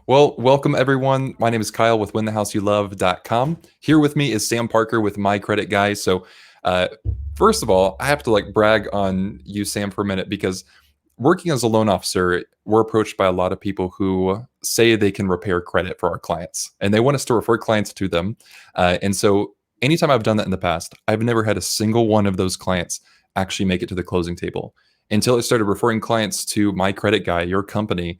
Well, welcome everyone. My name is Kyle with winthehouseyoulove.com. Here with me is Sam Parker with My Credit Guy. So, uh, first of all, I have to brag on you, Sam, for a minute because working as a loan officer, we're approached by a lot of people who say they can repair credit for our clients, and they want us to refer clients to them. And so, anytime I've done that in the past, I've never had a single one of those clients actually make it to the closing table until I started referring clients to My Credit Guy, your company.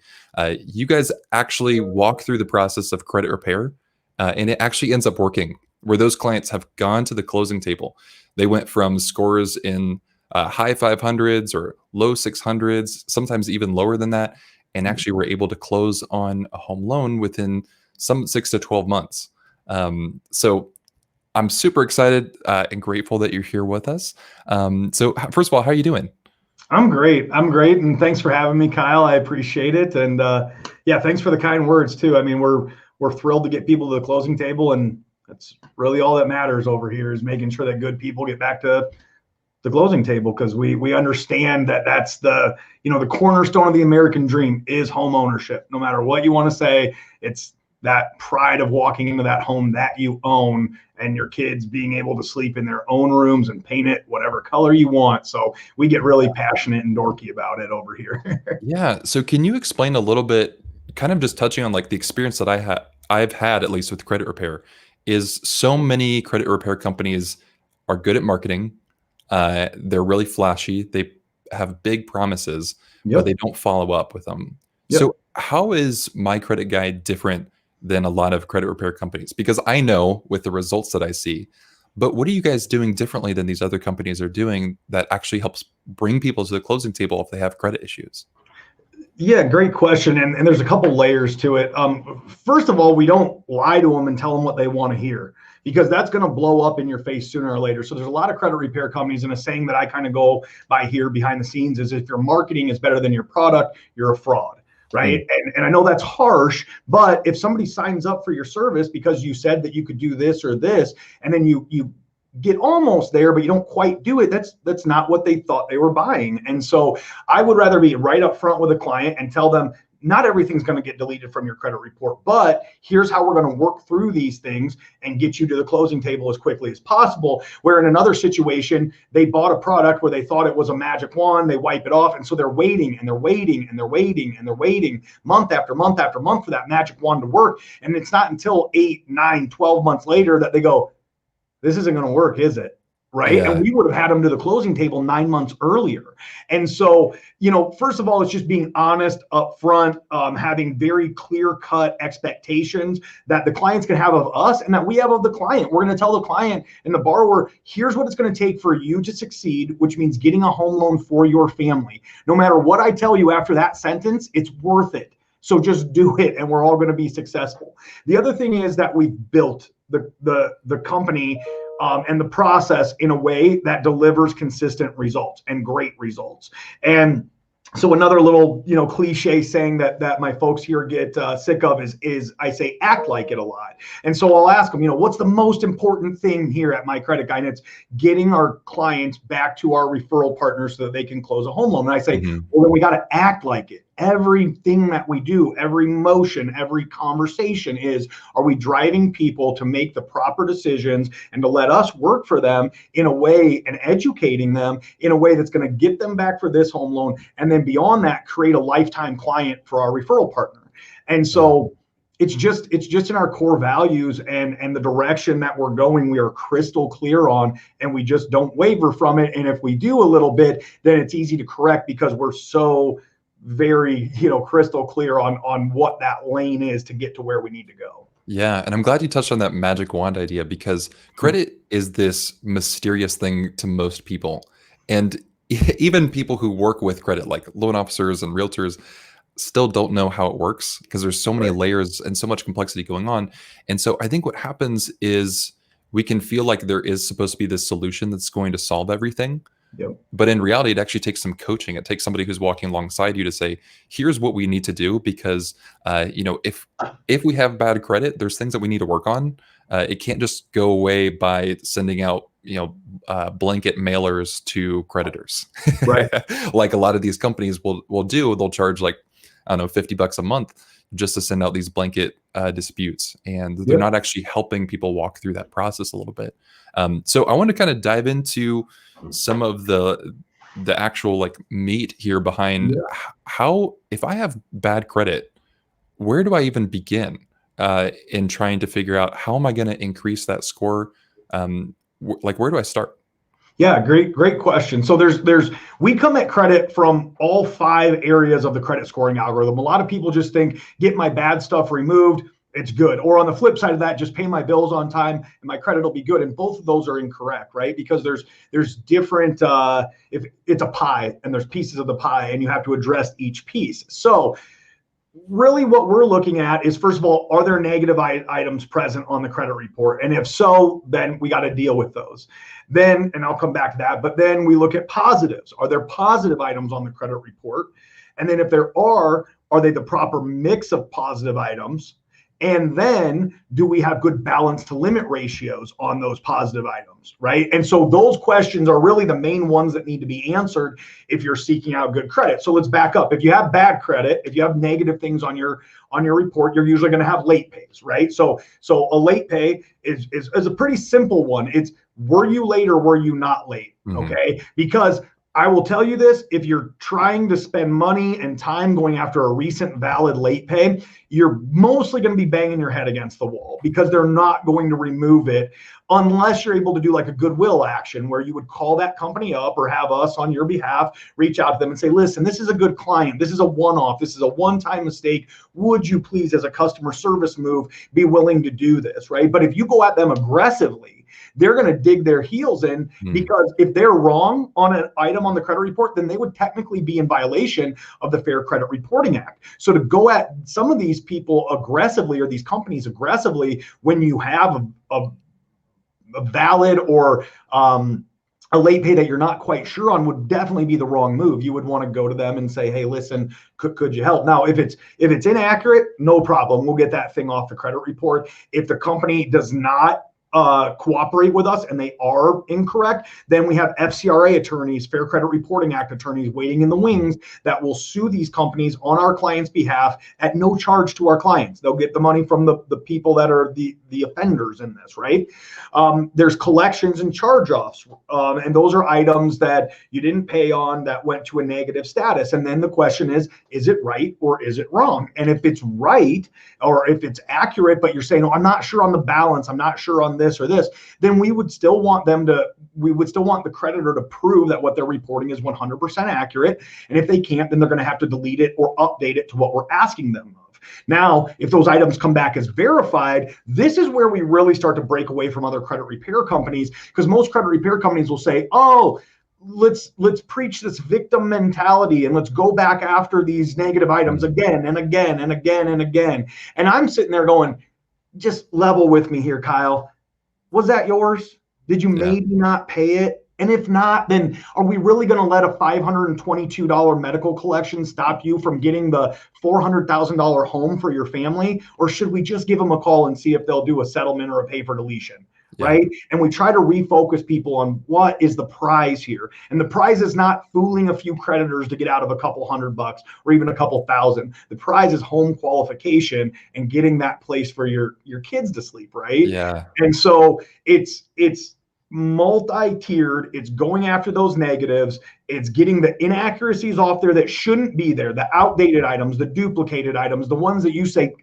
You guys actually walk through the process of credit repair, and it actually ends up working where those clients have gone to the closing table. They went from scores in high 500s or low 600s, sometimes even lower than that, and actually were able to close on a home loan within some 6 to 12 months. So I'm super excited and grateful that you're here with us. So first of all, how are you doing? I'm great. And thanks for having me, Kyle. I appreciate it. And yeah, thanks for the kind words too. I mean, we're thrilled to get people to the closing table, and that's really all that matters over here is making sure that good people get back to the closing table, because we understand that that's the cornerstone of the American dream is home ownership. No matter what you want to say, it's that pride of walking into that home that you own, and your kids being able to sleep in their own rooms and paint it whatever color you want. So we get really passionate and dorky about it over here. Yeah. So can you explain a little bit, kind of just touching on the experience that I've had at least with credit repair, is so many credit repair companies are good at marketing. They're really flashy. They have big promises, but they don't follow up with them. So how is My Credit Guy different than a lot of credit repair companies? Because I know with the results that I see, but what are you guys doing differently than these other companies are doing that actually helps bring people to the closing table if they have credit issues? Yeah, great question. And there's a couple layers to it. First of all, we don't lie to them and tell them what they want to hear, because that's going to blow up in your face sooner or later. So there's a lot of credit repair companies, and a saying that I kind of go by here behind the scenes is, if your marketing is better than your product, you're a fraud. Right. And I know that's harsh, but if somebody signs up for your service because you said that you could do this or this, and then you get almost there, but you don't quite do it, that's not what they thought they were buying. And so I would rather be right up front with a client and tell them, not everything's going to get deleted from your credit report, but here's how we're going to work through these things and get you to the closing table as quickly as possible. Where in another situation, they bought a product where they thought it was a magic wand, they wipe it off, and so they're waiting and they're waiting and they're waiting and they're waiting month after month after month for that magic wand to work. And it's not until 8, 9, 12 months later that they go, this isn't going to work, is it? Right. Yeah. And we would have had them to the closing table 9 months earlier. And so, first of all, it's just being honest up front, having very clear cut expectations that the clients can have of us and that we have of the client. We're going to tell the client and the borrower, here's what it's going to take for you to succeed, which means getting a home loan for your family. No matter what I tell you after that sentence, it's worth it. So just do it, and we're all going to be successful. The other thing is that we've built the company and the process in a way that delivers consistent results and great results. And so another little, cliche saying that my folks here get sick of is I say, act like it a lot. And so I'll ask them, what's the most important thing here at My Credit Guy? And it's getting our clients back to our referral partners so that they can close a home loan. And I say, well, then we got to act like it. Everything that we do, every motion, every conversation are we driving people to make the proper decisions and to let us work for them in a way, and educating them in a way that's going to get them back for this home loan. And then beyond that, create a lifetime client for our referral partner. And so it's just in our core values and the direction that we're going, we are crystal clear on, and we just don't waver from it. And if we do a little bit, then it's easy to correct because we're so very, crystal clear on what that lane is to get to where we need to go. Yeah. And I'm glad you touched on that magic wand idea, because credit is this mysterious thing to most people. And even people who work with credit, like loan officers and realtors, still don't know how it works because there's so many layers and so much complexity going on. And so I think what happens is we can feel like there is supposed to be this solution that's going to solve everything. But in reality, it actually takes some coaching. It takes somebody who's walking alongside you to say, here's what we need to do, because if we have bad credit, there's things that we need to work on. It can't just go away by sending out blanket mailers to creditors. Right. Like a lot of these companies will do. They'll charge $50 a month just to send out these blanket disputes, and they're Yep. not actually helping people walk through that process a little bit. So I want to kind of dive into some of the actual like meat here behind Yeah. how, if I have bad credit, where do I even begin in trying to figure out how am I going to increase that score? Like, where do I start? Yeah, great question. So we come at credit from all 5 areas of the credit scoring algorithm. A lot of people just think get my bad stuff removed, it's good. Or on the flip side of that, just pay my bills on time and my credit will be good. And both of those are incorrect, right? Because there's different if it's a pie and there's pieces of the pie and you have to address each piece. So really what we're looking at is, first of all, are there negative items present on the credit report? And if so, then we got to deal with those. Then, and I'll come back to that, but then we look at positives. Are there positive items on the credit report? And then if there are they the proper mix of positive items? And then do we have good balance to limit ratios on those positive items, right? And so those questions are really the main ones that need to be answered if you're seeking out good credit. So let's back up. If you have bad credit, if you have negative things on your report, you're usually going to have late pays, right? So a late pay is a pretty simple one. It's, were you late or were you not late? Okay, because I will tell you this, if you're trying to spend money and time going after a recent valid late pay, you're mostly going to be banging your head against the wall, because they're not going to remove it unless you're able to do like a goodwill action where you would call that company up or have us on your behalf reach out to them and say, listen, this is a good client. This is a one-off. This is a one-time mistake. Would you please, as a customer service move, be willing to do this, right? But if you go at them aggressively, they're going to dig their heels in, because if they're wrong on an item on the credit report, then they would technically be in violation of the Fair Credit Reporting Act. So to go at some of these people aggressively, or these companies aggressively, when you have a valid or a late pay that you're not quite sure on, would definitely be the wrong move. You would want to go to them and say, hey, listen, could you help? Now, if it's inaccurate, no problem. We'll get that thing off the credit report. If the company does not cooperate with us and they are incorrect, then we have FCRA attorneys, Fair Credit Reporting Act attorneys, waiting in the wings that will sue these companies on our clients' behalf at no charge to our clients. They'll get the money from the people that are the offenders in this, right? There's collections and charge-offs, and those are items that you didn't pay on that went to a negative status. And then the question is it right or is it wrong? And if it's right, or if it's accurate, but you're saying, oh, I'm not sure on the balance, I'm not sure on this or this, then we would still want the creditor to prove that what they're reporting is 100% accurate. And if they can't, then they're going to have to delete it or update it to what we're asking them of. Now, if those items come back as verified, this is where we really start to break away from other credit repair companies, because most credit repair companies will say, oh, let's preach this victim mentality and let's go back after these negative items again and again and again and again. And I'm sitting there going, just level with me here, Kyle. Was that yours? Did you maybe not pay it? And if not, then are we really going to let a $522 medical collection stop you from getting the $400,000 home for your family? Or should we just give them a call and see if they'll do a settlement or a pay for deletion? Right? And we try to refocus people on what is the prize here. And the prize is not fooling a few creditors to get out of a couple $100 or even a couple thousand. The prize is home qualification and getting that place for your kids to sleep, right? Yeah. And so it's multi-tiered. It's going after those negatives. It's getting the inaccuracies off there that shouldn't be there, the outdated items, the duplicated items, the ones that you say,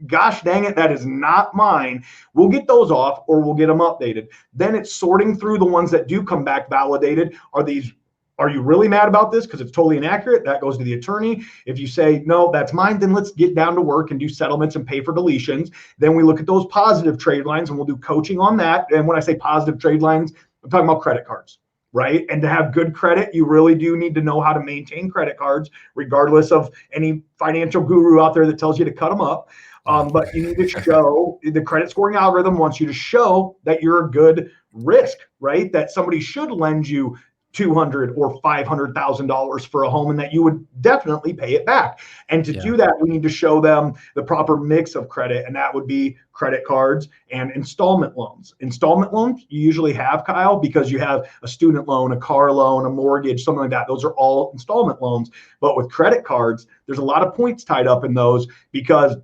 gosh dang it, that is not mine. We'll get those off, or we'll get them updated. Then it's sorting through the ones that do come back validated. Are you really mad about this because it's totally inaccurate? That goes to the attorney. If you say, no, that's mine, then let's get down to work and do settlements and pay for deletions. Then we look at those positive trade lines and we'll do coaching on that. And when I say positive trade lines, I'm talking about credit cards, right? And to have good credit, you really do need to know how to maintain credit cards, regardless of any financial guru out there that tells you to cut them up. But you need to show, the credit scoring algorithm wants you to show that you're a good risk, right? That somebody should lend you $200 or $500,000 for a home and that you would definitely pay it back. And to do that, we need to show them the proper mix of credit, and that would be credit cards and installment loans. Installment loans you usually have, Kyle, because you have a student loan, a car loan, a mortgage, something like that. Those are all installment loans. But with credit cards, there's a lot of points tied up in those because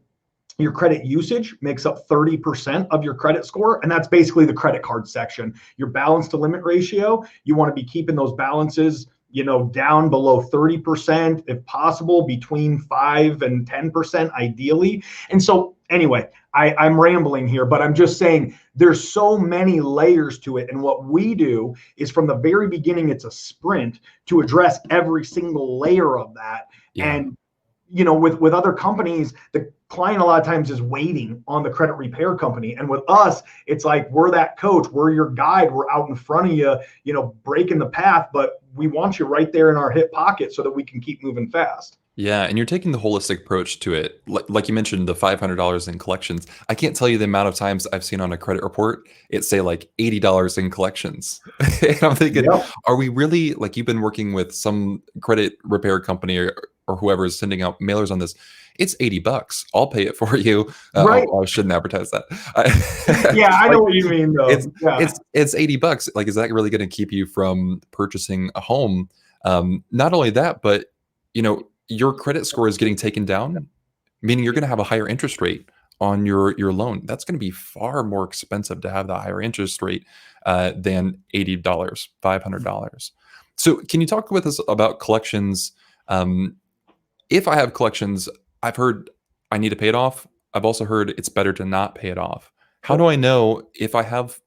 your credit usage makes up 30% of your credit score, and that's basically the credit card section. Your balance to limit ratio, you want to be keeping those balances down below 30%, if possible, between 5 and 10% ideally. And so anyway, I'm rambling here, but I'm just saying there's so many layers to it. And what we do is from the very beginning, it's a sprint to address every single layer of that. And with other companies, the client a lot of times is waiting on the credit repair company. And with us, it's like we're that coach, we're your guide, we're out in front of you, breaking the path, but we want you right there in our hip pocket so that we can keep moving fast. Yeah, and you're taking the holistic approach to it. Like you mentioned, the $500 in collections. I can't tell you the amount of times I've seen on a credit report, it say like $80 in collections. And I'm thinking, are we really, like you've been working with some credit repair company or whoever is sending out mailers on this, it's $80. I'll pay it for you. Right. I shouldn't advertise that. Yeah, I know what you mean though. It's $80. Like, is that really going to keep you from purchasing a home? Not only that, but your credit score is getting taken down, meaning you're going to have a higher interest rate on your loan. That's going to be far more expensive to have the higher interest rate than $80, $500. So can you talk with us about collections? If I have collections, I've heard I need to pay it off. I've also heard it's better to not pay it off. How do I know if I have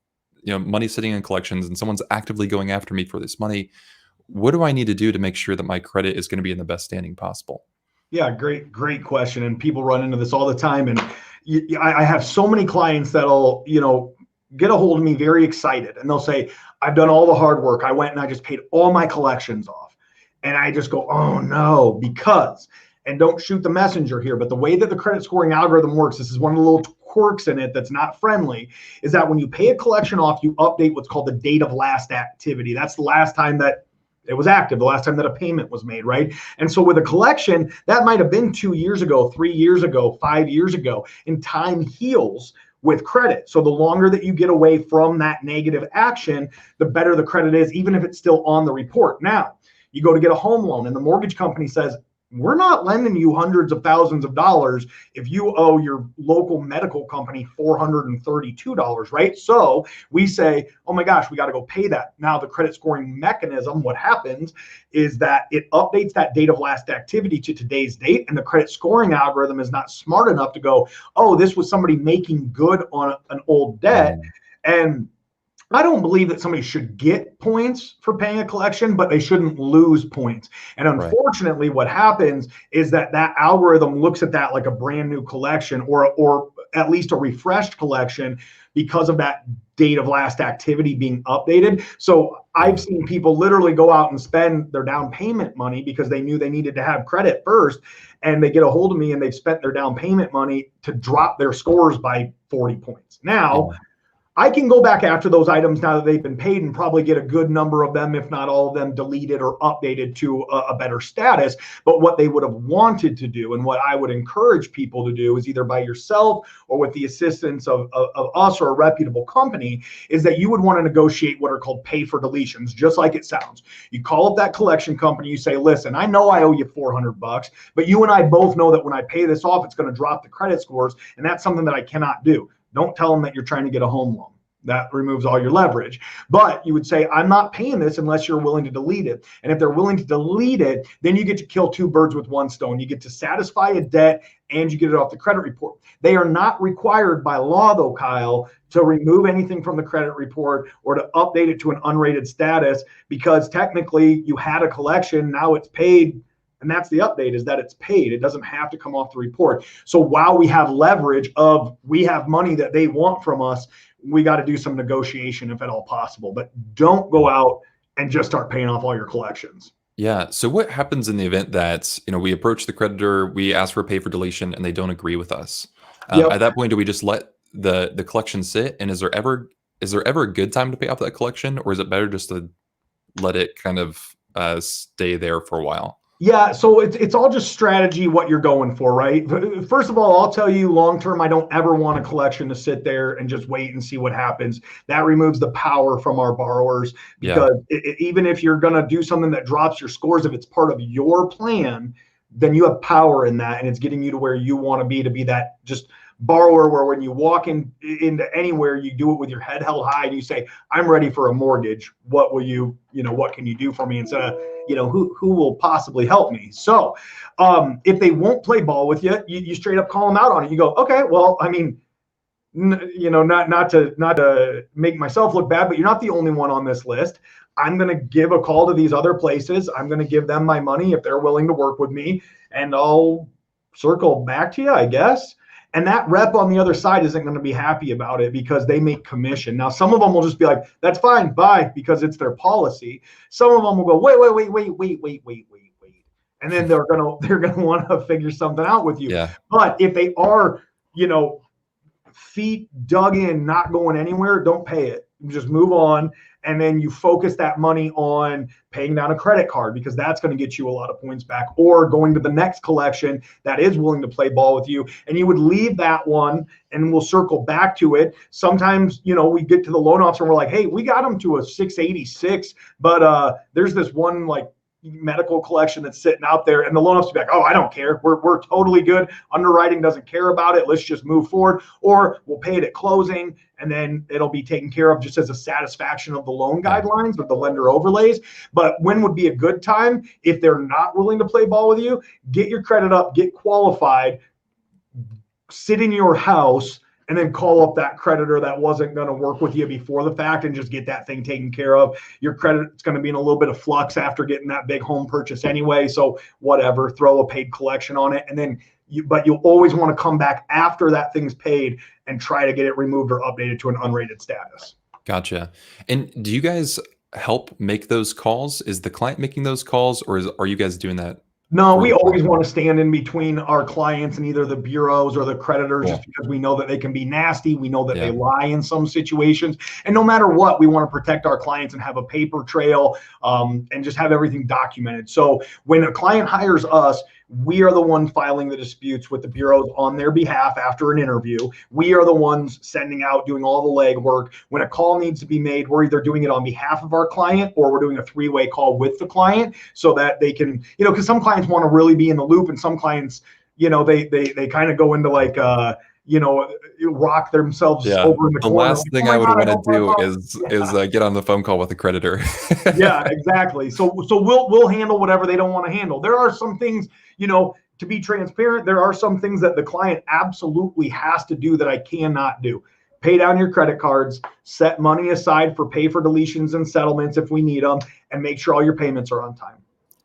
money sitting in collections and someone's actively going after me for this money? What do I need to do to make sure that my credit is going to be in the best standing possible? Yeah, great question. And people run into this all the time. And I have so many clients that'll, get a hold of me very excited. And they'll say, I've done all the hard work. I went and I just paid all my collections off. And I just go, oh no, because, and don't shoot the messenger here, but the way that the credit scoring algorithm works, this is one of the little quirks in it that's not friendly, is that when you pay a collection off, you update what's called the date of last activity. That's the last time that it was active, the last time that a payment was made, right? And so with a collection, that might have been 2 years ago, 3 years ago, 5 years ago, and time heals with credit. So the longer that you get away from that negative action, the better the credit is, even if it's still on the report. Now, you go to get a home loan and the mortgage company says, we're not lending you hundreds of thousands of dollars if you owe your local medical company $432, right? So we say, oh my gosh, we got to go pay that. Now the credit scoring mechanism, what happens is that it updates that date of last activity to today's date, and the credit scoring algorithm is not smart enough to go, oh, this was somebody making good on an old debt. And I don't believe that somebody should get points for paying a collection, but they shouldn't lose points. And unfortunately, what happens is that algorithm looks at that like a brand new collection or at least a refreshed collection because of that date of last activity being updated. So I've seen people literally go out and spend their down payment money because they knew they needed to have credit first. And they get a hold of me and they've spent their down payment money to drop their scores by 40 points. Now, I can go back after those items now that they've been paid and probably get a good number of them, if not all of them, deleted or updated to a better status. But what they would have wanted to do and what I would encourage people to do is either by yourself or with the assistance of us or a reputable company, is that you would want to negotiate what are called pay for deletions, just like it sounds. You call up that collection company, you say, listen, I know I owe you $400, but you and I both know that when I pay this off, it's going to drop the credit scores. And that's something that I cannot do. Don't tell them that you're trying to get a home loan. That removes all your leverage. But you would say, I'm not paying this unless you're willing to delete it. And if they're willing to delete it, then you get to kill two birds with one stone. You get to satisfy a debt and you get it off the credit report. They are not required by law, though, Kyle, to remove anything from the credit report or to update it to an unrated status, because technically you had a collection, now it's paid. And that's the update, is that it's paid. It doesn't have to come off the report. So while we have leverage of, we have money that they want from us, we got to do some negotiation if at all possible. But don't go out and just start paying off all your collections. Yeah. So what happens in the event that, we approach the creditor, we ask for a pay for deletion, and they don't agree with us? At that point, do we just let the collection sit? And is there ever a good time to pay off that collection, or is it better just to let it kind of stay there for a while? Yeah, so it's all just strategy, what you're going for, right? First of all, I'll tell you long term, I don't ever want a collection to sit there and just wait and see what happens. That removes the power from our borrowers, because even if you're going to do something that drops your scores, if it's part of your plan, then you have power in that, and it's getting you to where you want to be that just borrower where when you walk into anywhere, you do it with your head held high and you say, I'm ready for a mortgage. What will what can you do for me, instead of, who will possibly help me? So if they won't play ball with you, you straight up call them out on it. You go, okay, well, I mean, not to make myself look bad, but you're not the only one on this list. I'm going to give a call to these other places. I'm going to give them my money if they're willing to work with me, and I'll circle back to you, I guess. And that rep on the other side isn't going to be happy about it because they make commission. Now, some of them will just be like, that's fine, bye, because it's their policy. Some of them will go, wait. And then they're gonna want to figure something out with you. Yeah. But if they are, feet dug in, not going anywhere, don't pay it. You just move on. And then you focus that money on paying down a credit card, because that's going to get you a lot of points back, or going to the next collection that is willing to play ball with you. And you would leave that one and we'll circle back to it. Sometimes, we get to the loan officer and we're like, hey, we got them to a 686, but there's this one like medical collection that's sitting out there, and the loan officer will be like, oh, I don't care. We're totally good. Underwriting doesn't care about it. Let's just move forward. Or we'll pay it at closing, and then it'll be taken care of just as a satisfaction of the loan guidelines with the lender overlays. But when would be a good time? If they're not willing to play ball with you, get your credit up, get qualified, sit in your house, and then call up that creditor that wasn't going to work with you before the fact and just get that thing taken care of. Your credit's going to be in a little bit of flux after getting that big home purchase anyway. So whatever, throw a paid collection on it. And then but you'll always want to come back after that thing's paid and try to get it removed or updated to an unrated status. Gotcha. And do you guys help make those calls? Is the client making those calls, or are you guys doing that? No, we always want to stand in between our clients and either the bureaus or the creditors, just because we know that they can be nasty. We know that they lie in some situations. And no matter what, we want to protect our clients and have a paper trail and just have everything documented. So when a client hires us, we are the one filing the disputes with the bureaus on their behalf after an interview. We are the ones sending out, doing all the legwork. When a call needs to be made, we're either doing it on behalf of our client or we're doing a three-way call with the client so that they can, because some clients want to really be in the loop, and some clients, they kind of go into like, rock themselves over in the corner. The last thing I would want to do is get on the phone call with a creditor. Yeah, exactly. So we'll handle whatever they don't want to handle. There are some things, to be transparent, there are some things that the client absolutely has to do that I cannot do. Pay down your credit cards, set money aside for pay for deletions and settlements if we need them, and make sure all your payments are on time.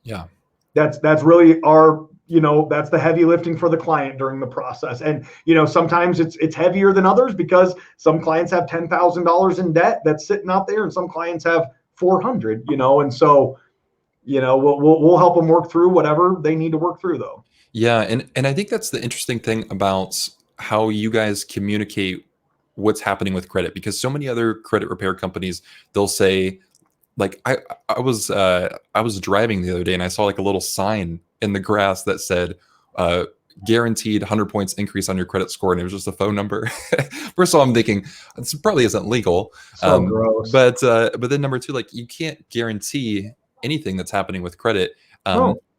Yeah. That's really our, that's the heavy lifting for the client during the process. And, sometimes it's heavier than others because some clients have $10,000 in debt that's sitting out there, and some clients have 400, and so, we'll help them work through whatever they need to work through though. Yeah. And I think that's the interesting thing about how you guys communicate what's happening with credit, because so many other credit repair companies, they'll say, like, I was driving the other day and I saw like a little sign in the grass that said, guaranteed 100 points increase on your credit score. And it was just a phone number. First of all, I'm thinking this probably isn't legal. So gross. But then number two, like, you can't guarantee anything that's happening with credit,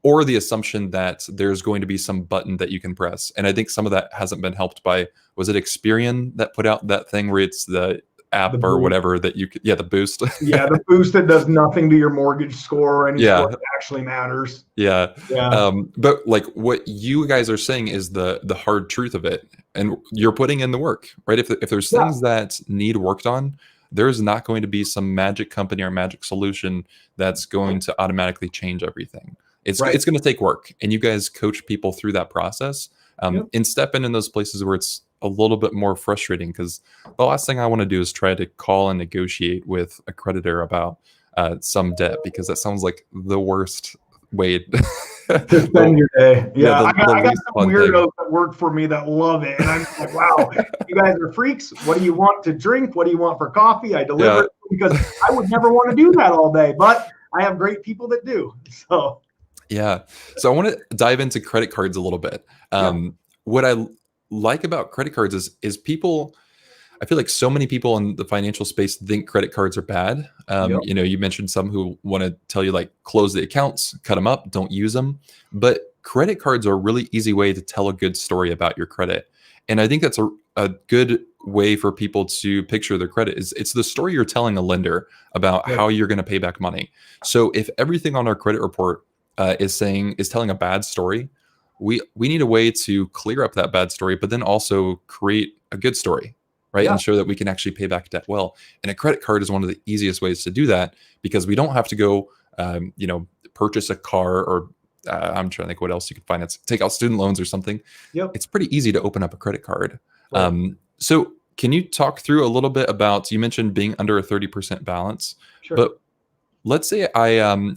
or the assumption that there's going to be some button that you can press. And I think some of that hasn't been helped by, was it Experian that put out that thing where it's the app or whatever that you could, the boost. The boost that does nothing to your mortgage score or anything that actually matters. But like what you guys are saying is the hard truth of it, and you're putting in the work, right? If there's things that need worked on, there's not going to be some magic company or magic solution that's going to automatically change everything. It's going to take work, and you guys coach people through that process, and step in those places where it's a little bit more frustrating, because the last thing I want to do is try to call and negotiate with a creditor about some debt, because that sounds like the worst way to spend your day. I got some weirdos that work for me that love it, and I'm like, wow, you guys are freaks. What do you want to drink? What do you want for coffee? I deliver it, because I would never want to do that all day, but I have great people that do. So Yeah. So I want to dive into credit cards a little bit. yeah, What I like about credit cards is people. I feel like so many people in the financial space think credit cards are bad. yep, You mentioned some who want to tell you like close the accounts, cut them up, don't use them. But credit cards are a really easy way to tell a good story about your credit, and I think that's a good way for people to picture their credit. Is it's the story you're telling a lender about right, how you're going to pay back money. So if everything on our credit report is telling a bad story, we need a way to clear up that bad story, but then also create a good story, right? yeah, And show that we can actually pay back debt well. And a credit card is one of the easiest ways to do that because we don't have to go, purchase a car or I'm trying to think what else you could finance, take out student loans or something. yep, It's pretty easy to open up a credit card. right, So can you talk through a little bit about, you mentioned being under a 30% balance, sure. but let's say I'm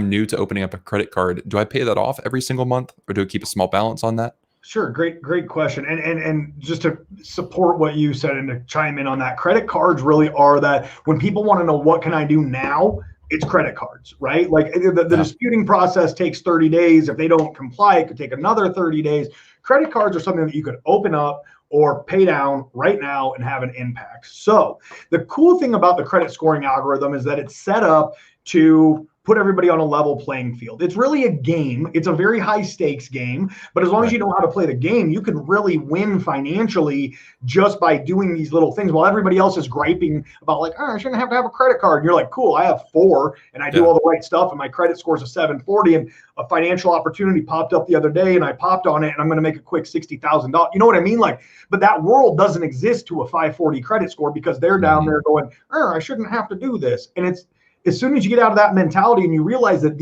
new to opening up a credit card. Do I pay that off every single month or do I keep a small balance on that? Sure, great question. And just to support what you said and to chime in on that, credit cards really are that when people want to know what can I do now, it's credit cards, right? Like the Yeah. disputing process takes 30 days. If they don't comply, it could take another 30 days. Credit cards are something that you could open up or pay down right now and have an impact. So the cool thing about the credit scoring algorithm is that it's set up to put everybody on a level playing field. It's really a game. It's a very high stakes game, but as long as Right. you know how to play the game, you can really win financially just by doing these little things while everybody else is griping about like, oh, I shouldn't have to have a credit card. And you're like, cool, I have 4 and I do Yeah. all the right stuff and my credit score is a 740 and a financial opportunity popped up the other day and I popped on it and I'm going to make a quick $60,000. You know what I mean? Like, but that world doesn't exist to a 540 credit score because they're down Mhm. there going, oh, I shouldn't have to do this. And it's, as soon as you get out of that mentality and you realize that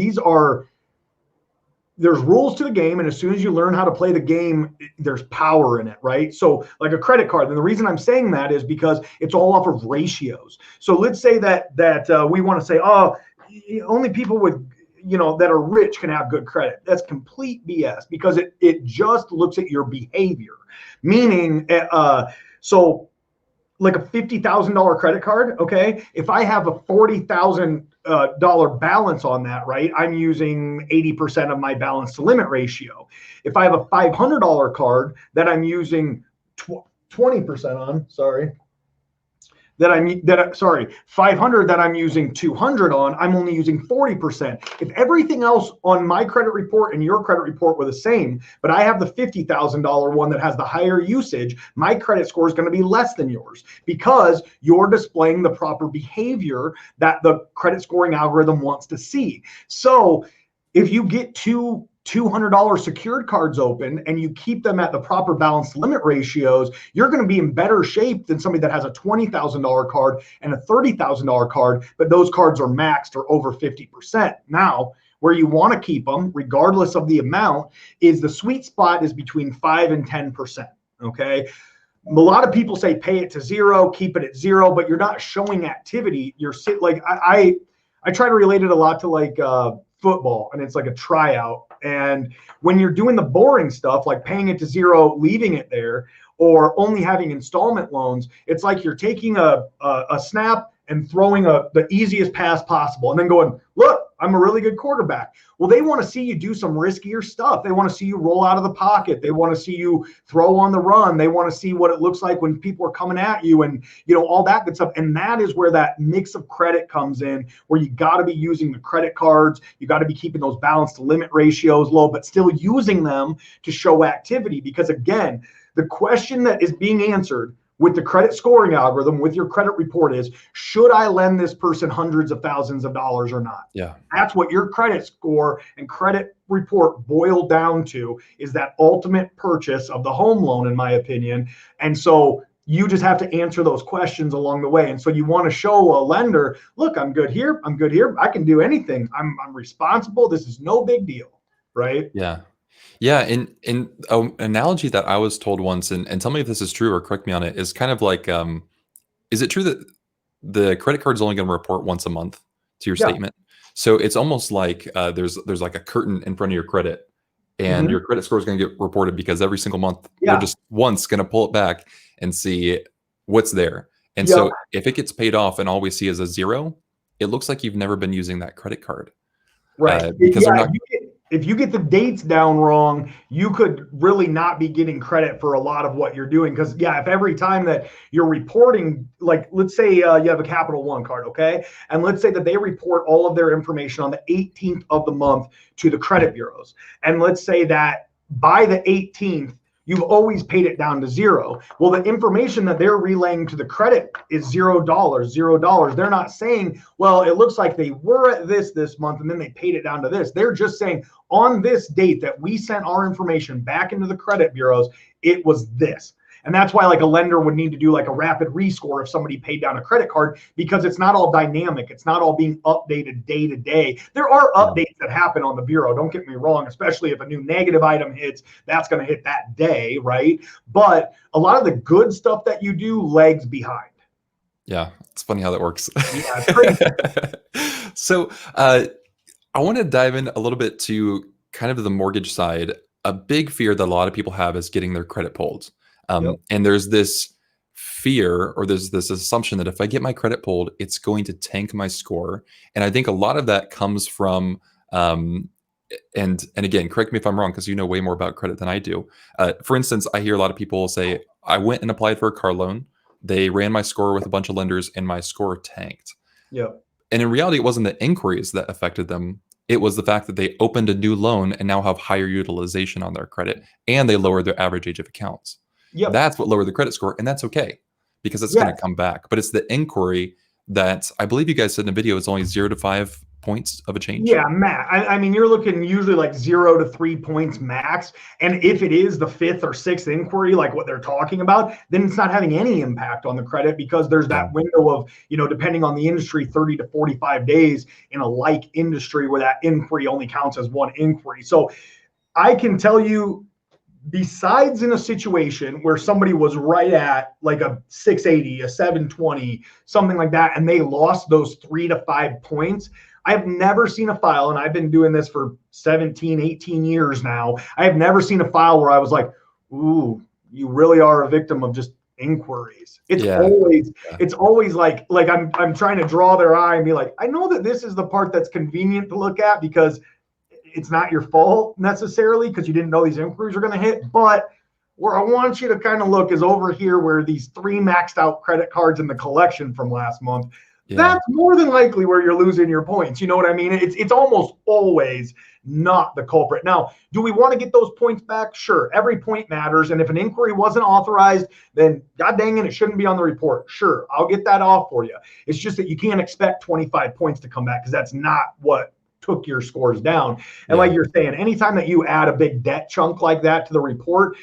there's rules to the game, and as soon as you learn how to play the game, there's power in it, right? So like a credit card, and the reason I'm saying that is because it's all off of ratios. So let's say that we want to say, oh, only people with that are rich can have good credit. That's complete BS because it just looks at your behavior, meaning so like a $50,000 credit card, okay? If I have a $40,000 balance on that, right? I'm using 80% of my balance to limit ratio. If I have a $500 card that I'm using 20% on, sorry, 500 that I'm using 200 on, I'm only using 40%. If everything else on my credit report and your credit report were the same, but I have the $50,000 one that has the higher usage, my credit score is going to be less than yours because you're displaying the proper behavior that the credit scoring algorithm wants to see. So if you get two $200 secured cards open and you keep them at the proper balance limit ratios, you're going to be in better shape than somebody that has a $20,000 card and a $30,000 card, but those cards are maxed or over 50%. Now, where you want to keep them, regardless of the amount, is the sweet spot is between 5 and 10%. Okay. A lot of people say pay it to zero, keep it at zero, but you're not showing activity. You're like I try to relate it a lot to like football, and it's like a tryout. And when you're doing the boring stuff, like paying it to zero, leaving it there, or only having installment loans, it's like you're taking a snap and throwing the easiest pass possible and then going, look, I'm a really good quarterback. Well, they want to see you do some riskier stuff. They want to see you roll out of the pocket. They want to see you throw on the run. They want to see what it looks like when people are coming at you and, all that good stuff. And that is where that mix of credit comes in, where you got to be using the credit cards. You got to be keeping those balance to limit ratios low, but still using them to show activity. Because again, the question that is being answered with the credit scoring algorithm, with your credit report is, should I lend this person hundreds of thousands of dollars or not? Yeah. That's what your credit score and credit report boil down to, is that ultimate purchase of the home loan, in my opinion. And so you just have to answer those questions along the way. And so you want to show a lender, look, I'm good here. I'm good here. I can do anything. I'm responsible. This is no big deal. Right? Yeah. Yeah, and an analogy that I was told once, and tell me if this is true or correct me on it, is kind of like, is it true that the credit card is only going to report once a month to your Yeah. statement? So it's almost like there's like a curtain in front of your credit, and your credit score is going to get reported because every single month they're just once going to pull it back and see what's there. And so if it gets paid off and all we see is a zero, it looks like you've never been using that credit card Right. because they're Yeah. not. If you get the dates down wrong, you could really not be getting credit for a lot of what you're doing. Because, yeah, if every time that you're reporting, like, let's say you have a Capital One card, okay? And let's say that they report all of their information on the 18th of the month to the credit bureaus. And let's say that by the 18th, you've always paid it down to zero. Well, the information that they're relaying to the credit is $0. They're not saying, well, it looks like they were at this month and then they paid it down to this. They're just saying on this date that we sent our information back into the credit bureaus, it was this. And that's why like a lender would need to do like a rapid rescore if somebody paid down a credit card, because it's not all dynamic. It's not all being updated day to day. There are updates that happen on the bureau. Don't get me wrong, especially if a new negative item hits, that's going to hit that day, right? But a lot of the good stuff that you do lags behind. Yeah, it's funny how that works. Yeah, it's crazy. So I want to dive in a little bit to kind of the mortgage side. A big fear that a lot of people have is getting their credit pulled. Yep. And there's this fear, or there's this assumption that if I get my credit pulled, it's going to tank my score. And I think a lot of that comes from, and again, correct me if I'm wrong, because you know way more about credit than I do. For instance, I hear a lot of people say, I went and applied for a car loan. They ran my score with a bunch of lenders and my score tanked. Yep. And in reality, it wasn't the inquiries that affected them. It was the fact that they opened a new loan and now have higher utilization on their credit, and they lowered their average age of accounts. Yep. That's what lowered the credit score, and that's okay because it's going to come back. But it's the inquiry that I believe you guys said in the video is only 0 to 5 points of a change. Yeah, Matt. I mean, you're looking usually like 0 to 3 points max. And if it is the 5th or 6th inquiry, like what they're talking about, then it's not having any impact on the credit, because there's that window of, depending on the industry, 30 to 45 days in a like industry where that inquiry only counts as one inquiry. So I can tell you, besides in a situation where somebody was right at like a 680, a 720, something like that, and they lost those 3 to 5 points, I've never seen a file, and I've been doing this for 17, 18 years now. I have never seen a file where I was like, ooh, you really are a victim of just inquiries. It's always like I'm trying to draw their eye and be like, I know that this is the part that's convenient to look at because it's not your fault necessarily because you didn't know these inquiries are going to hit. But where I want you to kind of look is over here where these 3 maxed out credit cards in the collection from last month. Yeah. That's more than likely where you're losing your points. You know what I mean? It's almost always not the culprit. Now, do we want to get those points back? Sure. Every point matters. And if an inquiry wasn't authorized, then God dang it, it shouldn't be on the report. Sure. I'll get that off for you. It's just that you can't expect 25 points to come back because that's not what took your scores down. And like you're saying, anytime that you add a big debt chunk like that to the report,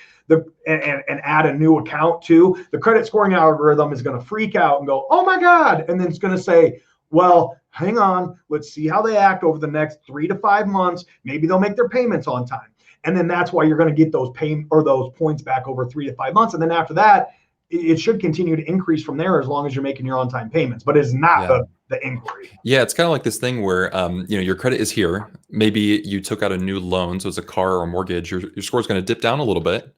and add a new account too, the credit scoring algorithm is going to freak out and go, oh my God. And then it's going to say, well, hang on, let's see how they act over the next 3 to 5 months. Maybe they'll make their payments on time. And then that's why you're going to get those those points back over 3 to 5 months. And then after that, it should continue to increase from there as long as you're making your on-time payments, but it's not the inquiry. Yeah, it's kind of like this thing where your credit is here. Maybe you took out a new loan, so it's a car or a mortgage. Your score is going to dip down a little bit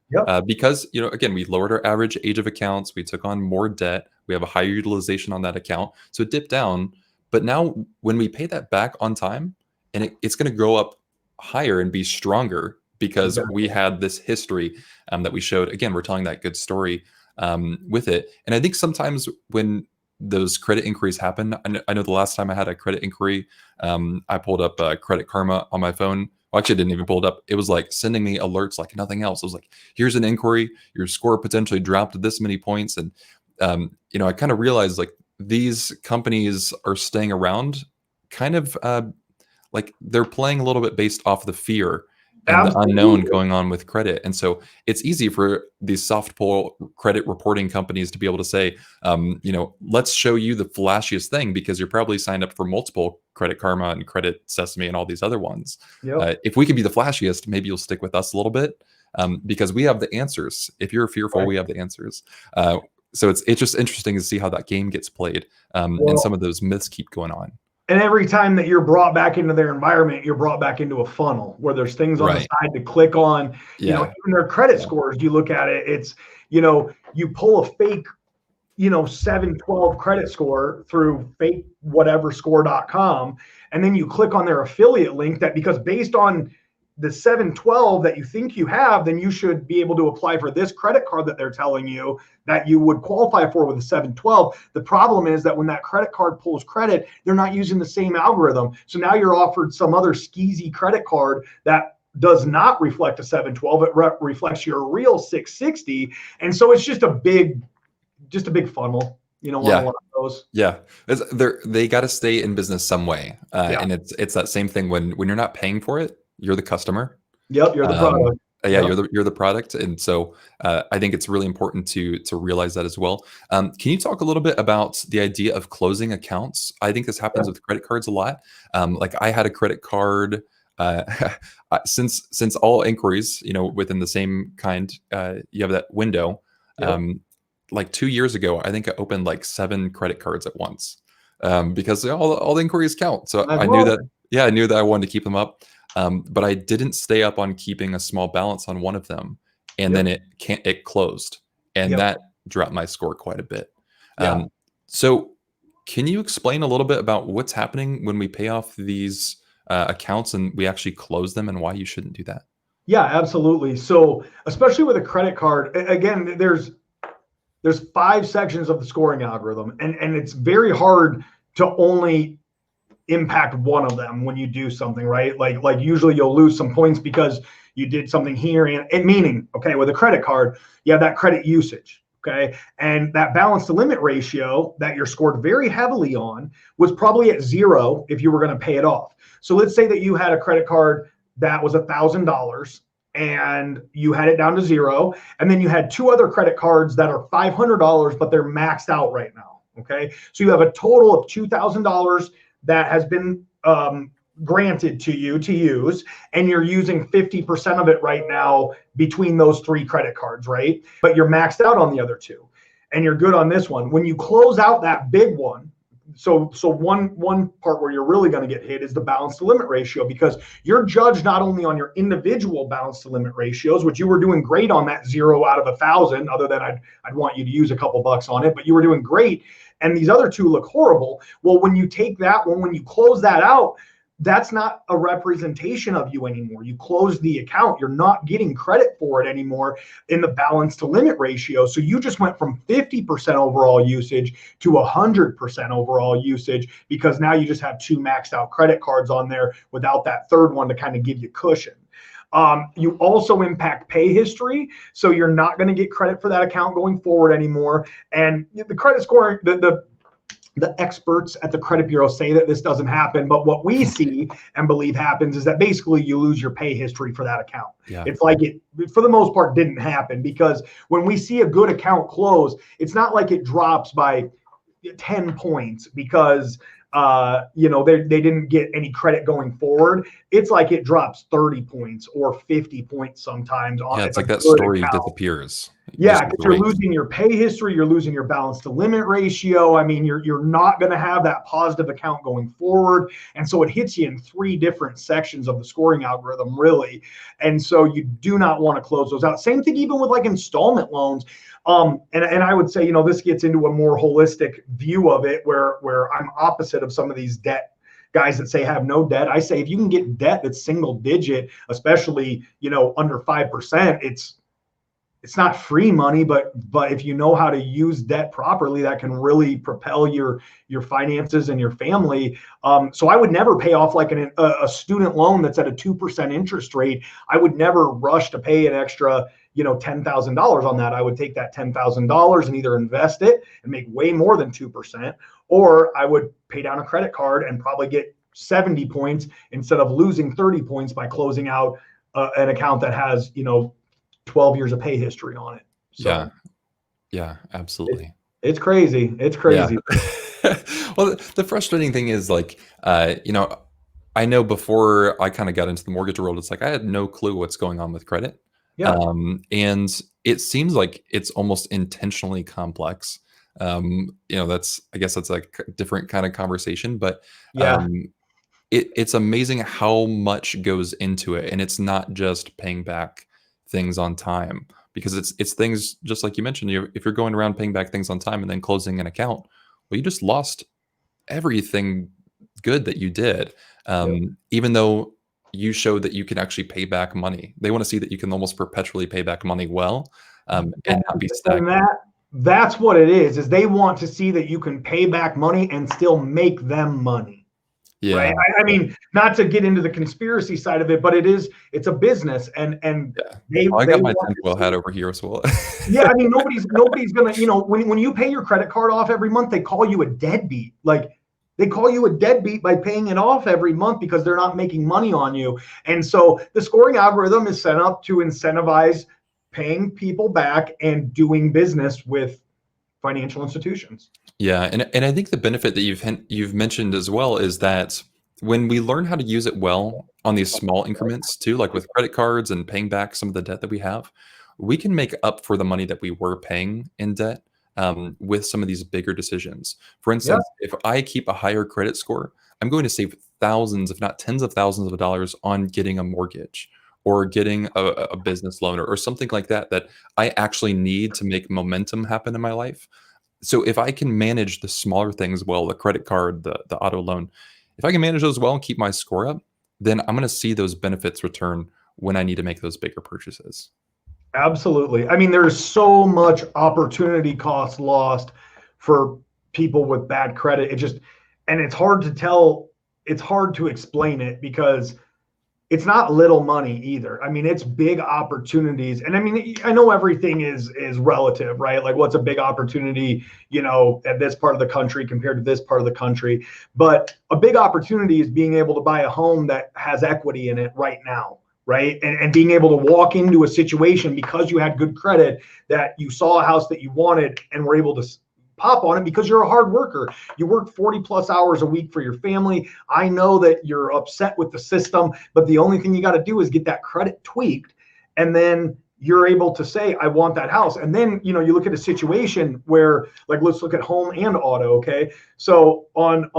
because again, we lowered our average age of accounts. We took on more debt. We have a higher utilization on that account, so it dipped down. But now, when we pay that back on time, and it's going to go up higher and be stronger because we had this history that we showed. Again, we're telling that good story with it. And I think sometimes when those credit inquiries happen, I know the last time I had a credit inquiry, I pulled up Credit Karma on my phone. Well, actually, I didn't even pull it up. It was like sending me alerts like nothing else. It was like, here's an inquiry. Your score potentially dropped to this many points. And, I kind of realized like these companies are staying around kind of like they're playing a little bit based off the fear and the unknown going on with credit. And so it's easy for these soft pull credit reporting companies to be able to say, let's show you the flashiest thing because you're probably signed up for multiple Credit Karma and Credit Sesame and all these other ones. If we can be the flashiest, maybe you'll stick with us a little bit because we have the answers. If you're fearful, we have the answers. So it's just interesting to see how that game gets played and some of those myths keep going on. And every time that you're brought back into their environment, you're brought back into a funnel where there's things on the side to click on. Even their credit scores, you look at it, it's, you pull a fake 712 credit score through fake whatever score.com, and then you click on their affiliate link, that because based on the 712 that you think you have, then you should be able to apply for this credit card that they're telling you that you would qualify for with a 712. The problem is that when that credit card pulls credit, they're not using the same algorithm. So now you're offered some other skeezy credit card that does not reflect a 712. It reflects your real 660. And so it's just a big funnel. You don't want Yeah. one of those. Yeah, they got to stay in business some way, Yeah. and it's that same thing when you're not paying for it, you're the customer. Yep. You're the product. Yeah, Yep. you're the product, and so I think it's really important to realize that as well. Can you talk a little bit about the idea of closing accounts? I think this happens with credit cards a lot. Like I had a credit card. Since all inquiries, within the same kind, you have that window. Yep. Like 2 years ago, I think I opened like 7 credit cards at once, because all the inquiries count. So I knew that. Yeah, I knew that I wanted to keep them up, but I didn't stay up on keeping a small balance on one of them, and then it closed, and that dropped my score quite a bit. So can you explain a little bit about what's happening when we pay off these accounts and we actually close them, and why you shouldn't do that? Yeah, absolutely. So especially with a credit card, again, there's 5 sections of the scoring algorithm, and it's very hard to only impact one of them when you do something, right? Like usually you'll lose some points because you did something here, and meaning, okay, with a credit card, you have that credit usage, okay? And that balance to limit ratio that you're scored very heavily on was probably at 0 if you were going to pay it off. So let's say that you had a credit card that was $1,000 and you had it down to 0. And then you had 2 other credit cards that are $500, but they're maxed out right now. Okay. So you have a total of $2,000 that has been granted to you to use, and you're using 50% of it right now between those 3 credit cards, right? But you're maxed out on the other 2, and you're good on this one. When you close out that big one, so one part where you're really going to get hit is the balance to limit ratio, because you're judged not only on your individual balance to limit ratios, which you were doing great on that 0 out of 1,000, other than I'd want you to use a couple bucks on it, but you were doing great. And these other 2 look horrible. Well, when you take that one, when you close that out, that's not a representation of you anymore. You close the account. You're not getting credit for it anymore in the balance to limit ratio. So you just went from 50% overall usage to 100% overall usage, because now you just have 2 maxed out credit cards on there without that third one to kind of give you cushion. You also impact pay history, so you're not going to get credit for that account going forward anymore. And the credit scoring, the experts at the credit bureau say that this doesn't happen, but what we see and believe happens is that basically you lose your pay history for that account. Yeah. It's like it, for the most part, didn't happen, because when we see a good account close, it's not like it drops by 10 points because they didn't get any credit going forward. It's like it drops 30 points or 50 points sometimes. Yeah, it's like that story disappears. Yeah, because you're losing your pay history, you're losing your balance to limit ratio. I mean, you're not going to have that positive account going forward. And so it hits you in 3 different sections of the scoring algorithm, really. And so you do not want to close those out. Same thing even with like installment loans. And I would say, this gets into a more holistic view of it, where I'm opposite of some of these debt guys that say have no debt. I say if you can get debt that's single digit, especially, under 5%, it's not free money, but if you know how to use debt properly, that can really propel your finances and your family. So I would never pay off like a student loan that's at a 2% interest rate. I would never rush to pay an extra $10,000 on that. I would take that $10,000 and either invest it and make way more than 2%, or I would pay down a credit card and probably get 70 points instead of losing 30 points by closing out an account that has 12 years of pay history on it. So, yeah, absolutely. It's crazy. It's crazy. Yeah. Well, the frustrating thing is like, I know before I kind of got into the mortgage world, it's like I had no clue what's going on with credit. Yeah. And it seems like it's almost intentionally complex. I guess that's like a different kind of conversation, but yeah. It's amazing how much goes into it. And it's not just paying back things on time, because it's things just like you mentioned. If you're going around paying back things on time and then closing an account, well, you just lost everything good that you did. Yep. Even though you showed that you can actually pay back money, they want to see that you can almost perpetually pay back money well, and not be And stagnant. that's what it is they want to see that you can pay back money and still make them money. Yeah, Right. I mean, not to get into the conspiracy side of it, but it's a business and yeah. Oh, I they got my want to tinfoil hat see. over here as well. Yeah, I mean, nobody's gonna, when you pay your credit card off every month, they call you a deadbeat. Like they call you a deadbeat by paying it off every month because they're not making money on you. And so the scoring algorithm is set up to incentivize paying people back and doing business with financial institutions. Yeah, and I think the benefit that you've mentioned as well is that when we learn how to use it well on these small increments too, like with credit cards and paying back some of the debt that we have, we can make up for the money that we were paying in debt with some of these bigger decisions. For Yeah. instance, if I keep a higher credit score, I'm going to save thousands, if not tens of thousands of dollars on getting a mortgage or getting a business loan or something like that that I actually need to make momentum happen in my life. So if I can manage the smaller things well, the credit card, the auto loan, if I can manage those well and keep my score up, then I'm going to see those benefits return when I need to make those bigger purchases. Absolutely. I mean, there's so much opportunity cost lost for people with bad credit. And it's hard to tell, it's hard to explain it because it's not little money either. I mean, it's big opportunities. And I mean, I know everything is relative, right? Like what's a big opportunity, at this part of the country compared to this part of the country. But a big opportunity is being able to buy a home that has equity in it right now. Right. And being able to walk into a situation because you had good credit that you saw a house that you wanted and were able to pop on it because you're a hard worker. You work 40 plus hours a week for your family. I know that you're upset with the system, but the only thing you got to do is get that credit tweaked. And then you're able to say, I want that house. And then, you look at a situation where, like, let's look at home and auto. Okay. So on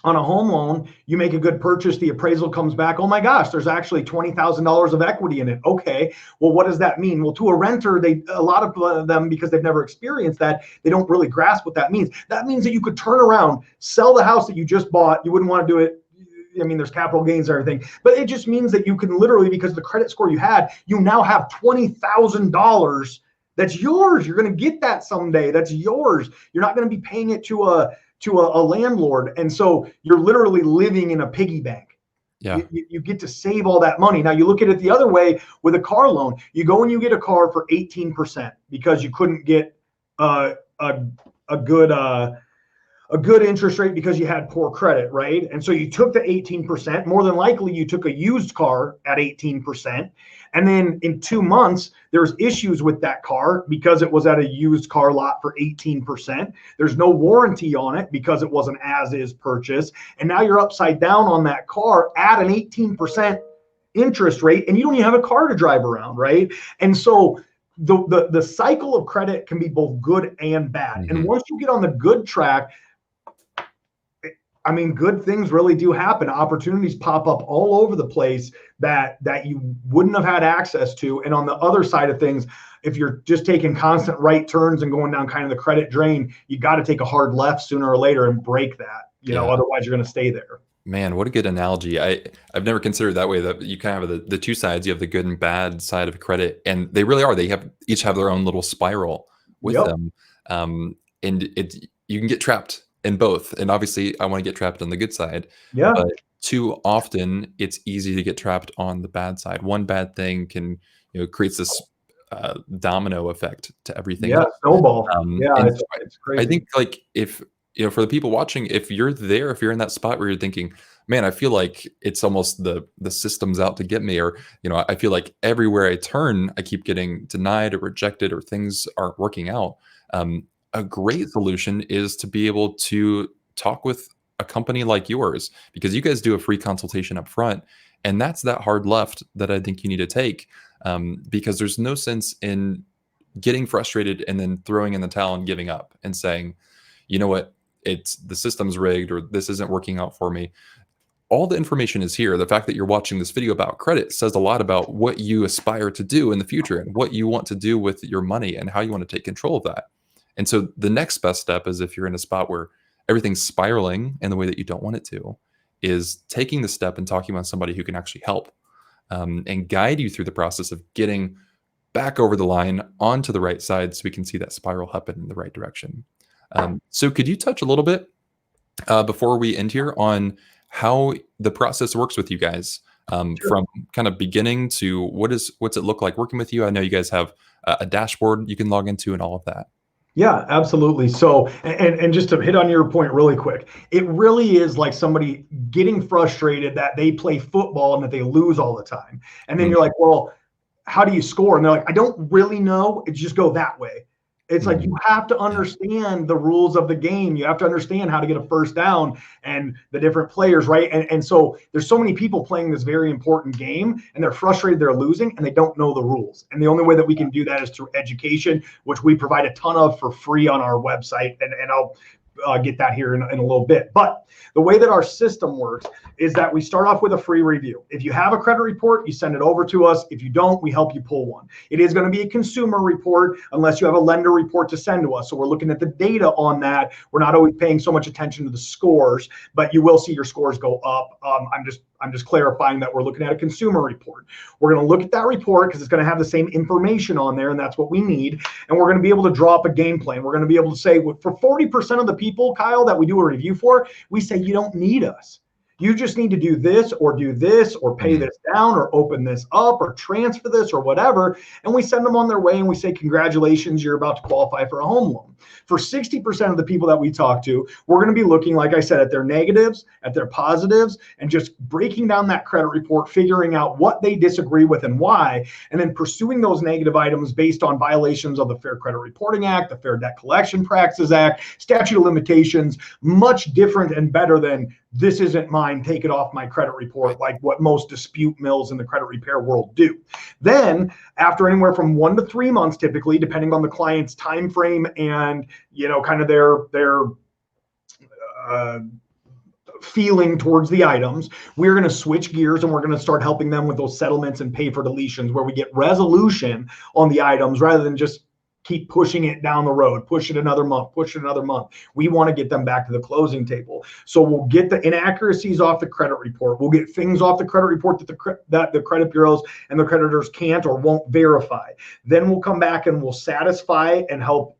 a home loan, you make a good purchase, the appraisal comes back, oh my gosh, there's actually $20,000 of equity in it. Okay, well, what does that mean? Well, to a renter, a lot of them, because they've never experienced that, they don't really grasp what that means. That means that you could turn around, sell the house that you just bought. You wouldn't want to do it. I mean, there's capital gains and everything, but it just means that you can literally, because the credit score you had, you now have $20,000 that's yours. You're going to get that someday. That's yours. You're not going to be paying it to a landlord. And so you're literally living in a piggy bank. Yeah. You get to save all that money. Now you look at it the other way with a car loan. You go and you get a car for 18% because you couldn't get a good interest rate because you had poor credit, right? And so you took the 18%. More than likely, you took a used car at 18%. And then in 2 months, there's issues with that car because it was at a used car lot for 18%. There's no warranty on it because it was an as-is purchase. And now you're upside down on that car at an 18% interest rate, and you don't even have a car to drive around, right? And so the cycle of credit can be both good and bad. Mm-hmm. And once you get on the good track, I mean, good things really do happen. Opportunities pop up all over the place that you wouldn't have had access to. And on the other side of things, if you're just taking constant right turns and going down kind of the credit drain, you got to take a hard left sooner or later and break that. Otherwise you're going to stay there. Man, what a good analogy. I've never considered that way, that you kind of have the two sides. You have the good and bad side of credit, and they really are. They each have their own little spiral with Yep. them. And you can get trapped in both. And obviously I want to get trapped on the good side. Yeah. But too often it's easy to get trapped on the bad side. One bad thing can, creates this domino effect to everything Yeah, else. snowball. Yeah, And it's crazy. I think, like, if for the people watching, if you're in that spot where you're thinking, man, I feel like it's almost the system's out to get me, or I feel like everywhere I turn I keep getting denied or rejected, or things aren't working out. A great solution is to be able to talk with a company like yours, because you guys do a free consultation up front, and that's that hard left that I think you need to take, because there's no sense in getting frustrated and then throwing in the towel and giving up and saying, you know what, it's the system's rigged, or this isn't working out for me. all the information is here. The fact that you're watching this video about credit says a lot about what you aspire to do in the future and what you want to do with your money and how you want to take control of that. And so the next best step is, if you're in a spot where everything's spiraling in the way that you don't want it to, is taking the step and talking about somebody who can actually help and guide you through the process of getting back over the line onto the right side so we can see that spiral happen in the right direction. So could you touch a little bit before we end here on how the process works with you guys, Sure. from kind of beginning to what's it look like working with you? I know you guys have a dashboard you can log into and all of that. Yeah, absolutely. So, and just to hit on your point really quick, it really is like somebody getting frustrated that they play football and that they lose all the time. And then you're like, well, how do you score? And they're like, I don't really know. It's just go that way. It's like you have to understand the rules of the game. You have to understand how to get a first down and the different players, right? And so there's so many people playing this very important game, and they're frustrated they're losing, and they don't know the rules. And the only way that we can do that is through education, which we provide a ton of for free on our website. And I'll get that here in a little bit. But the way that our system works is that we start off with a free review. If you have a credit report, you send it over to us. If you don't, we help you pull one. It is going to be a consumer report unless you have a lender report to send to us. So we're looking at the data on that. We're not always paying so much attention to the scores, but you will see your scores go up. I'm just clarifying that we're looking at a consumer report. We're going to look at that report because it's going to have the same information on there, and that's what we need. And we're going to be able to draw up a game plan. We're going to be able to say, for 40% of the people, Kyle, that we do a review for, we say, you don't need us. You just need to do this or pay this down or open this up or transfer this or whatever. And we send them on their way and we say, congratulations, you're about to qualify for a home loan. For 60% of the people that we talk to, we're going to be looking, like I said, at their negatives, at their positives, and just breaking down that credit report, figuring out what they disagree with and why, and then pursuing those negative items based on violations of the Fair Credit Reporting Act, the Fair Debt Collection Practices Act, statute of limitations, much different and better than this isn't mine, take it off my credit report, like what most dispute mills in the credit repair world do. Then after anywhere from 1 to 3 months, typically, depending on the client's time frame and kind of their feeling towards the items, we're going to switch gears and we're going to start helping them with those settlements and pay for deletions, where we get resolution on the items rather than just keep pushing it down the road, push it another month. We want to get them back to the closing table. So we'll get the inaccuracies off the credit report. We'll get things off the credit report that the credit bureaus and the creditors can't or won't verify. Then we'll come back and we'll satisfy and help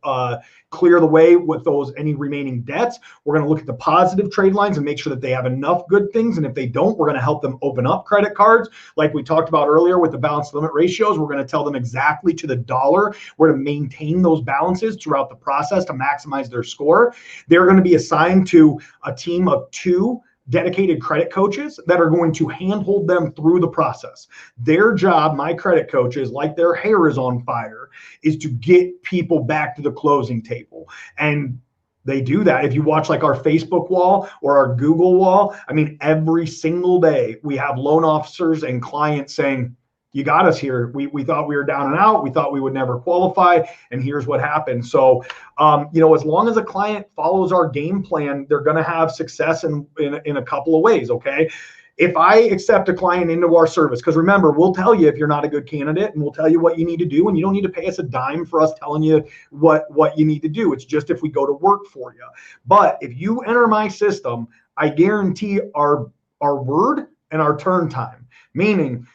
clear the way with any remaining debts. We're going to look at the positive trade lines and make sure that they have enough good things. And if they don't, we're going to help them open up credit cards. Like we talked about earlier with the balance limit ratios, we're going to tell them exactly to the dollar where to maintain those balances throughout the process to maximize their score. They're going to be assigned to a team of 2 dedicated credit coaches that are going to handhold them through the process. Their job, my credit coaches, like their hair is on fire, is to get people back to the closing table. And they do that. If you watch like our Facebook wall or our Google wall, I mean, every single day we have loan officers and clients saying, you got us here. We thought we were down and out. We thought we would never qualify. And here's what happened. So, as long as a client follows our game plan, they're going to have success in a couple of ways. Okay. If I accept a client into our service, because remember, we'll tell you if you're not a good candidate and we'll tell you what you need to do, and you don't need to pay us a dime for us telling you what you need to do. It's just if we go to work for you. But if you enter my system, I guarantee our word and our turn time, meaning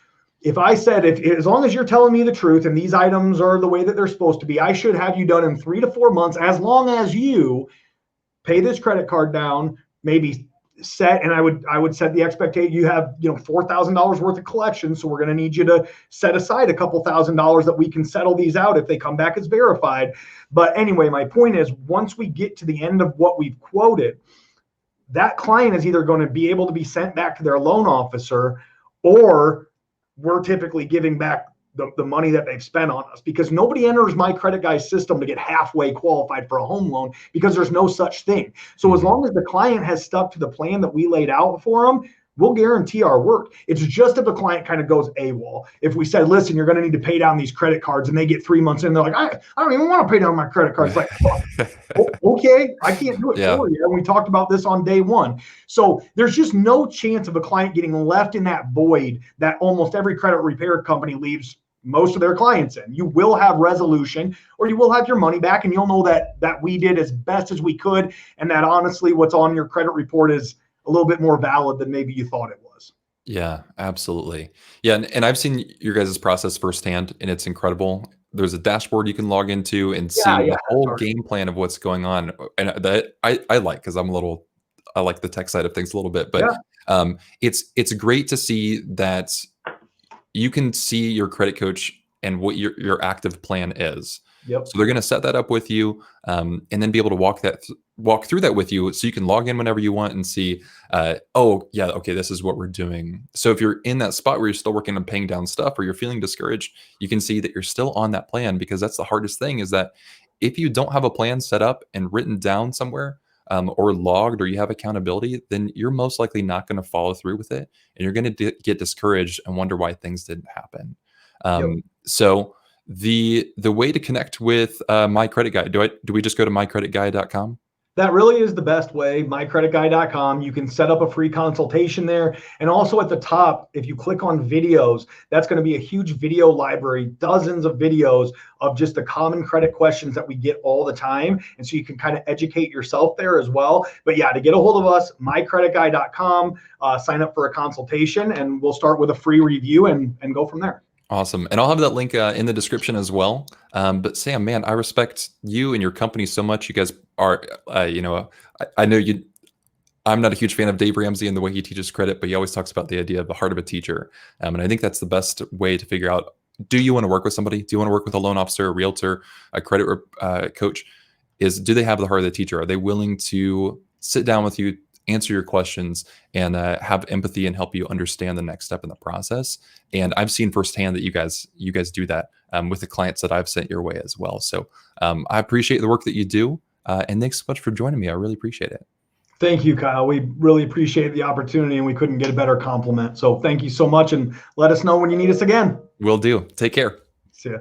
if I said, as long as you're telling me the truth and these items are the way that they're supposed to be, I should have you done in 3 to 4 months, as long as you pay this credit card down, maybe set, and I would set the expectation, you have, $4,000 worth of collections. So we're going to need you to set aside a couple $1,000s that we can settle these out if they come back as verified. But anyway, my point is, once we get to the end of what we've quoted, that client is either going to be able to be sent back to their loan officer, or we're typically giving back the money that they've spent on us, because nobody enters my credit guy's system to get halfway qualified for a home loan, because there's no such thing. So as long as the client has stuck to the plan that we laid out for them, we'll guarantee our work. It's just if a client kind of goes AWOL. If we said, listen, you're going to need to pay down these credit cards, and they get 3 months in, they're like, I don't even want to pay down my credit cards. Like, okay, I can't do it Yeah. for you. And we talked about this on day one. So there's just no chance of a client getting left in that void that almost every credit repair company leaves most of their clients in. You will have resolution, or you will have your money back, and you'll know that we did as best as we could, and that honestly what's on your credit report is a little bit more valid than maybe you thought it was. Yeah, absolutely. Yeah, and I've seen your guys' process firsthand, and it's incredible. There's a dashboard you can log into and see Yeah, the whole sorry. game plan of what's going on, and that I like because I like the tech side of things a little bit, but Yeah. it's great to see that you can see your credit coach and what your active plan is. Yep. So they're going to set that up with you, and then be able to walk through that with you, so you can log in whenever you want and see, oh yeah, okay, this is what we're doing. So if you're in that spot where you're still working on paying down stuff, or you're feeling discouraged, you can see that you're still on that plan, because that's the hardest thing, is that if you don't have a plan set up and written down somewhere, or logged, or you have accountability, then you're most likely not going to follow through with it, and you're going to get discouraged and wonder why things didn't happen. Yep. So the way to connect with My Credit Guy, do we just go to mycreditguy.com? That really is the best way, mycreditguy.com. You can set up a free consultation there. And also at the top, if you click on videos, that's going to be a huge video library, dozens of videos of just the common credit questions that we get all the time. And so you can kind of educate yourself there as well. But yeah, to get a hold of us, mycreditguy.com, sign up for a consultation, and we'll start with a free review and go from there. Awesome. And I'll have that link in the description as well. But Sam, man, I respect you and your company so much. You guys are, I know you, I'm not a huge fan of Dave Ramsey and the way he teaches credit, but he always talks about the idea of the heart of a teacher. And I think that's the best way to figure out, do you want to work with somebody? Do you want to work with a loan officer, a realtor, a credit coach? Do they have the heart of the teacher? Are they willing to sit down with you, answer your questions, and have empathy and help you understand the next step in the process? And I've seen firsthand that you guys do that with the clients that I've sent your way as well. So I appreciate the work that you do, and thanks so much for joining me. I really appreciate it. Thank you, Kyle. We really appreciate the opportunity, and we couldn't get a better compliment. So thank you so much, and let us know when you need us again. Will do. Take care.